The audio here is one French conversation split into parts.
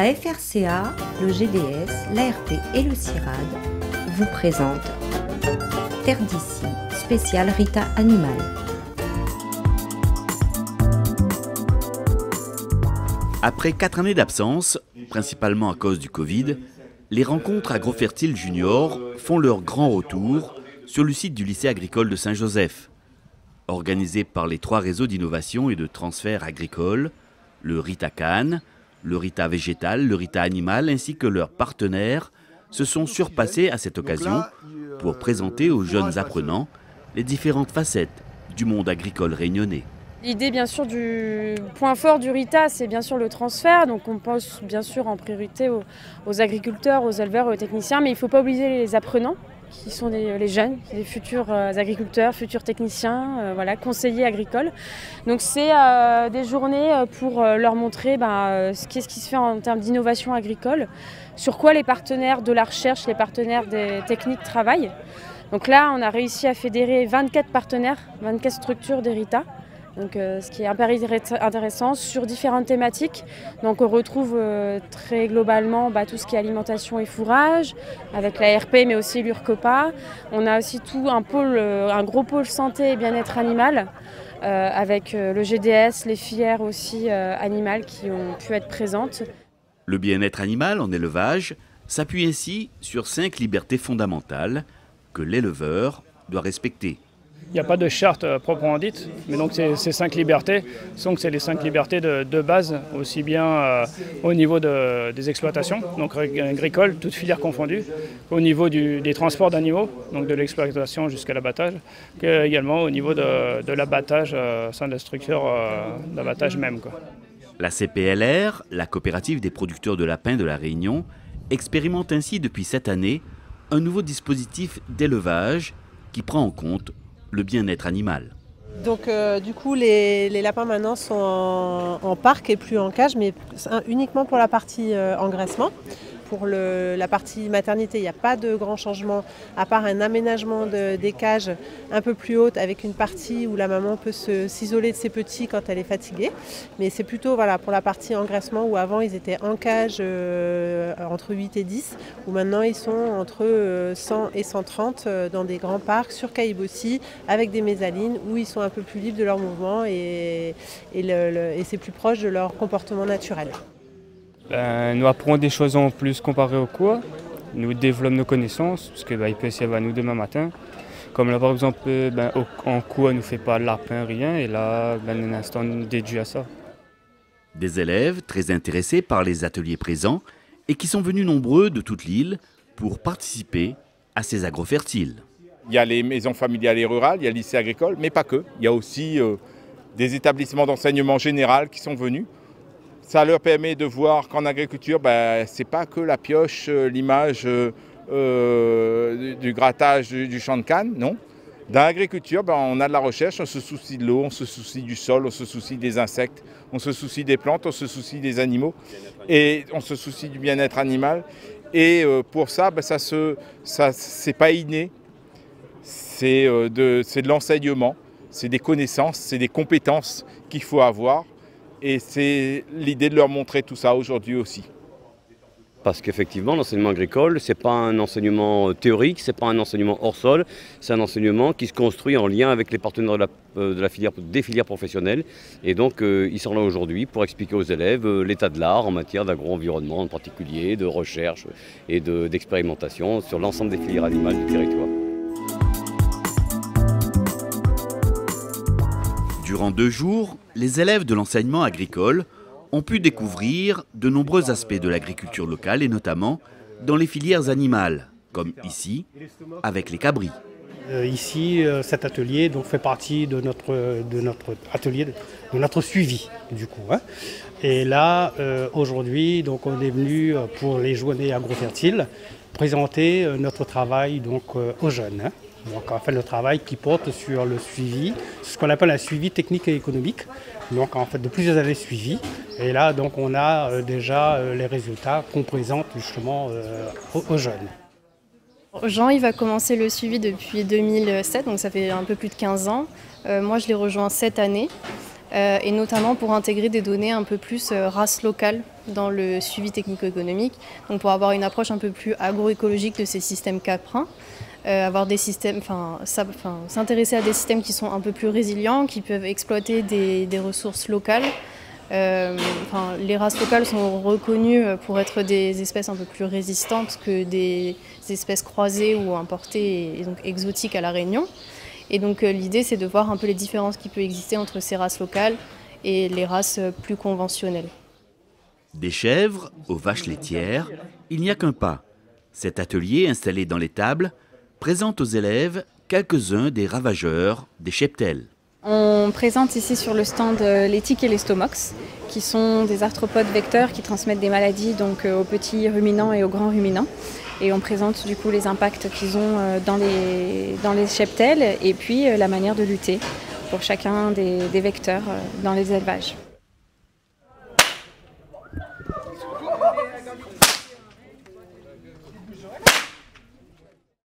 La FRCA, le GDS, l'ARP et le CIRAD vous présentent Terre d'ici, spécial Rita Animal. Après 4 années d'absence, principalement à cause du Covid, les rencontres agrofertiles juniors font leur grand retour sur le site du lycée agricole de Saint-Joseph. Organisé par les 3 réseaux d'innovation et de transfert agricole, le Rita Cannes, le Rita végétal, le Rita animal ainsi que leurs partenaires se sont surpassés à cette occasion pour présenter aux jeunes apprenants les différentes facettes du monde agricole réunionnais. L'idée bien sûr du point fort du Rita, c'est bien sûr le transfert, donc on pense bien sûr en priorité aux agriculteurs, aux éleveurs, aux techniciens, mais il ne faut pas oublier les apprenants, qui sont les jeunes, les futurs agriculteurs, futurs techniciens, conseillers agricoles. Donc c'est des journées pour leur montrer qu'est-ce qui se fait en termes d'innovation agricole, sur quoi les partenaires de la recherche, les partenaires des techniques travaillent. Donc là, on a réussi à fédérer 24 partenaires, 24 structures des Rita. Donc, ce qui est hyper intéressant sur différentes thématiques. Donc on retrouve très globalement tout ce qui est alimentation et fourrage, avec la RP mais aussi l'URCOPA. On a aussi tout un gros pôle santé et bien-être animal, avec le GDS, les filières aussi animales qui ont pu être présentes. Le bien-être animal en élevage s'appuie ainsi sur 5 libertés fondamentales que l'éleveur doit respecter. Il n'y a pas de charte proprement dite, mais donc ces 5 libertés sont les 5 libertés de base, aussi bien au niveau des exploitations, donc agricoles, toutes filières confondues, au niveau des transports d'animaux, donc de l'exploitation jusqu'à l'abattage, également au niveau de l'abattage au sein de la structure d'abattage même. La CPLR, la coopérative des producteurs de lapins de La Réunion, expérimente ainsi depuis cette année un nouveau dispositif d'élevage qui prend en compte le bien-être animal. Donc du coup les lapins maintenant sont en parc et plus en cage, mais uniquement pour la partie engraissement. Pour la partie maternité, il n'y a pas de grand changement, à part un aménagement des cages un peu plus hautes avec une partie où la maman peut s'isoler de ses petits quand elle est fatiguée. Mais c'est plutôt pour la partie engraissement où avant ils étaient en cage entre 8 et 10, où maintenant ils sont entre 100 et 130 dans des grands parcs sur Caillebossy avec des mésalines où ils sont un peu plus libres de leur mouvement et c'est plus proche de leur comportement naturel. Nous apprenons des choses en plus comparé au cours, nous développons nos connaissances, parce qu'il peut y avoir nous demain matin. Comme là par exemple, en cours, on ne fait pas de lapin, rien, et là, un instant dédié à ça. Des élèves très intéressés par les ateliers présents et qui sont venus nombreux de toute l'île pour participer à ces agrofertiles. Il y a les maisons familiales et rurales, il y a le lycée agricole, mais pas que. Il y a aussi des établissements d'enseignement général qui sont venus. Ça leur permet de voir qu'en agriculture, ce n'est pas que la pioche, l'image du grattage du champ de canne, non. Dans l'agriculture, on a de la recherche, on se soucie de l'eau, on se soucie du sol, on se soucie des insectes, on se soucie des plantes, on se soucie des animaux et on se soucie du bien-être animal. Et pour ça, c'est pas inné, c'est de l'enseignement, c'est des connaissances, c'est des compétences qu'il faut avoir. Et c'est l'idée de leur montrer tout ça aujourd'hui aussi. Parce qu'effectivement, l'enseignement agricole, ce n'est pas un enseignement théorique, ce n'est pas un enseignement hors sol, c'est un enseignement qui se construit en lien avec les partenaires des filières professionnelles. Et donc, ils sont là aujourd'hui pour expliquer aux élèves l'état de l'art en matière d'agro-environnement en particulier, de recherche et d'expérimentation sur l'ensemble des filières animales du territoire. Durant 2 jours, les élèves de l'enseignement agricole ont pu découvrir de nombreux aspects de l'agriculture locale et notamment dans les filières animales, comme ici, avec les cabris. Ici, cet atelier fait partie de notre atelier, de notre suivi du coup. Et là, aujourd'hui, on est venu pour les journées agrofertiles présenter notre travail aux jeunes. Donc en fait le travail qui porte sur le suivi, ce qu'on appelle un suivi technique et économique, donc en fait de plusieurs années suivies. Et là donc on a déjà les résultats qu'on présente justement aux jeunes. Jean il va commencer le suivi depuis 2007, donc ça fait un peu plus de 15 ans. Moi je l'ai rejoint cette année. et notamment pour intégrer des données un peu plus races locales dans le suivi technico-économique, donc pour avoir une approche un peu plus agroécologique de ces systèmes caprins, avoir des systèmes, s'intéresser à des systèmes qui sont un peu plus résilients, qui peuvent exploiter des ressources locales. Les races locales sont reconnues pour être des espèces un peu plus résistantes que des espèces croisées ou importées et donc exotiques à La Réunion. Et donc l'idée, c'est de voir un peu les différences qui peuvent exister entre ces races locales et les races plus conventionnelles. Des chèvres aux vaches laitières, il n'y a qu'un pas. Cet atelier, installé dans l'étable, présente aux élèves quelques-uns des ravageurs des cheptels. On présente ici sur le stand les tiques et les stomox, qui sont des arthropodes vecteurs qui transmettent des maladies donc, aux petits ruminants et aux grands ruminants. Et on présente du coup les impacts qu'ils ont dans les cheptels et puis la manière de lutter pour chacun des vecteurs dans les élevages.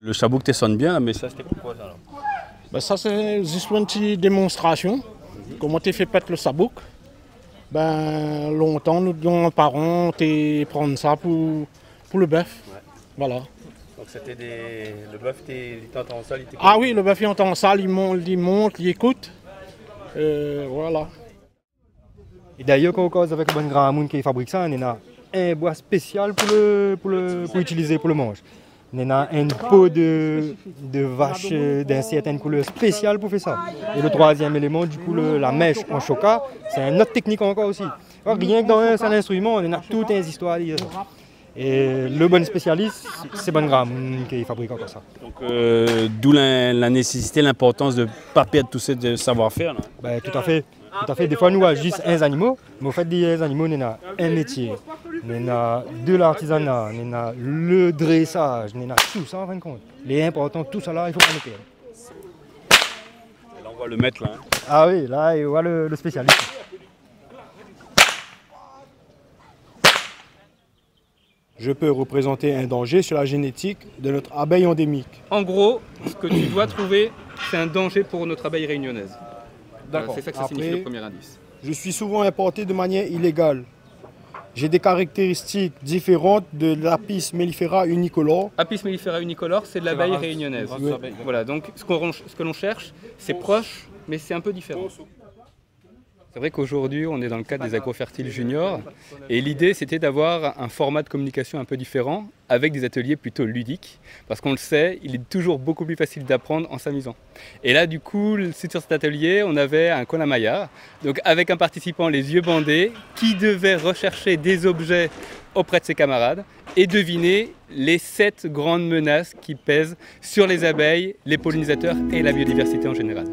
Le chabouk te sonne bien, mais ça c'était pourquoi ça alors? Ça c'est juste une petite démonstration. Comment tu fais péter le sabouk. Longtemps nous nos parents prendre ça pour le bœuf. Ouais. Voilà. Donc c'était le bœuf il entend ça, Ah oui, le bœuf il entend ça, il monte, il écoute. Voilà. Et d'ailleurs quand on cause avec le bon grand monde qui fabrique ça, on a un bois spécial pour utiliser pour le manger. On a une peau de vache d'une certaine couleur spéciale pour faire ça. Et le troisième élément, du coup, la mèche en choca, c'est une autre technique encore aussi. Alors, rien que dans un seul instrument, on a toutes les histoires à dire. Et le bon spécialiste, c'est Ben Graham qui fabrique encore ça. Donc, d'où la nécessité, l'importance de ne pas perdre tout ce savoir-faire. Tout à fait. Tout à fait. Des fois, nous avons juste un animal, mais au fait des animaux, on a un métier. On a de l'artisanat, on a le dressage, on a tout ça en fin de compte. Les importants, tout ça là, il faut pas le perdre. Là, on voit le maître là. Ah oui, là, on voit le spécialiste. Je peux représenter un danger sur la génétique de notre abeille endémique. En gros, ce que tu dois trouver, c'est un danger pour notre abeille réunionnaise. D'accord. C'est ça que ça signifie le premier indice. Je suis souvent importé de manière illégale. J'ai des caractéristiques différentes de l'Apis mellifera unicolore. Apis mellifera unicolore, c'est de l'abeille réunionnaise. Oui. Voilà, donc ce que l'on cherche, c'est proche, mais c'est un peu différent. C'est vrai qu'aujourd'hui, on est dans le cadre des agrofertiles juniors et l'idée, c'était d'avoir un format de communication un peu différent avec des ateliers plutôt ludiques parce qu'on le sait, il est toujours beaucoup plus facile d'apprendre en s'amusant. Et là, du coup, sur cet atelier, on avait un Konamaya, donc avec un participant les yeux bandés qui devait rechercher des objets auprès de ses camarades et deviner les 7 grandes menaces qui pèsent sur les abeilles, les pollinisateurs et la biodiversité en général.